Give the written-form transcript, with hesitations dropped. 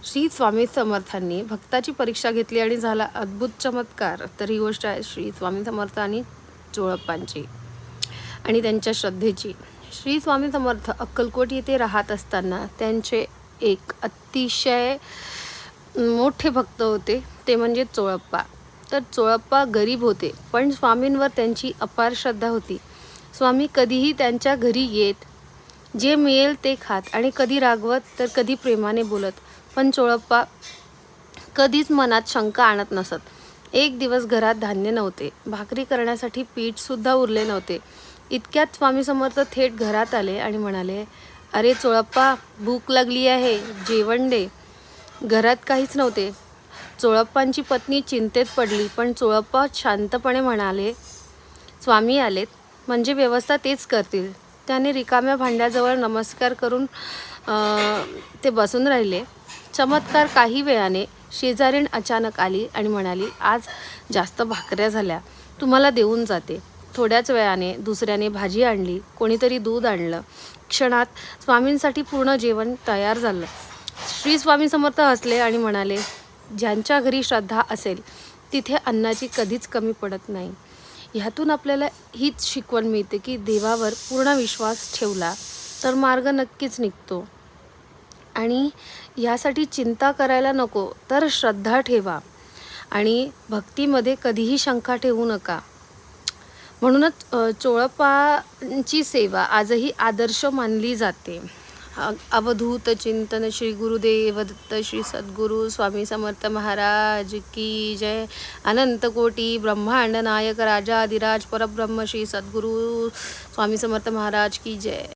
श्री स्वामी समर्थांनी भक्ताची परीक्षा घेतली आणि झाला अद्भुत चमत्कार. तर ही गोष्ट आहे श्री स्वामी समर्थ आणि चोळप्पांची आणि त्यांच्या श्रद्धेची. श्री स्वामी समर्थ अक्कलकोट येथे राहत असताना त्यांचे एक अतिशय मोठे भक्त होते, ते म्हणजे चोळप्पा. तर चोळप्पा गरीब होते, पण स्वामींवर त्यांची अपार श्रद्धा होती. स्वामी कधीही त्यांच्या घरी येत, जे मिळेल ते खात आणि कधी रागवत तर कधी प्रेमाने बोलत, पण चोळप्पा कधीच मनात शंका आणत नसत. एक दिवस घरात धान्य नव्हते, भाकरी करण्यासाठी पीठसुद्धा उरले नव्हते. इतक्यात स्वामी समर्थ थेट घरात आले आणि म्हणाले, अरे चोळप्पा, भूक लागली आहे, जेवण दे. घरात काहीच नव्हते. चोळप्पांची पत्नी चिंतेत पडली, पण चोळप्पा शांतपणे म्हणाले, स्वामी आलेत म्हणजे व्यवस्था तेच करतील. त्याने रिकाम्या भांड्याजवळ नमस्कार करून ते बसून राहिले. चमत्कार काही वेळाने शेजारीण अचानक आली आणि म्हणाली, आज जास्त भाकऱ्या झाल्या, तुम्हाला देऊन जाते. थोड्याच वेळाने दुसऱ्याने भाजी आणली, कोणीतरी दूध आणलं. क्षणात स्वामींसाठी पूर्ण जेवण तयार झालं. श्री स्वामी समर्थ हसले आणि म्हणाले, ज्यांच्या घरी श्रद्धा असेल तिथे अन्नाची कधीच कमी पडत नाही. ह्यातून आपल्याला हीच शिकवण मिळते की देवावर पूर्ण विश्वास ठेवला तर मार्ग नक्कीच निघतो. आणि ह्यासाठी चिंता करायला नको, तर श्रद्धा ठेवा आणि भक्तीमध्ये कधीही शंका ठेवू नका. म्हणूनच चोळप्पांची सेवा आजही आदर्श मानली जाते. अवधूत चिंतन. श्री गुरुदेव दत्त. श्री सद्गुरू स्वामी समर्थ महाराज की जय. अनंत कोटी ब्रह्मांड नायक राजाधिराज परब्रह्म श्री सद्गुरू स्वामी समर्थ महाराज की जय.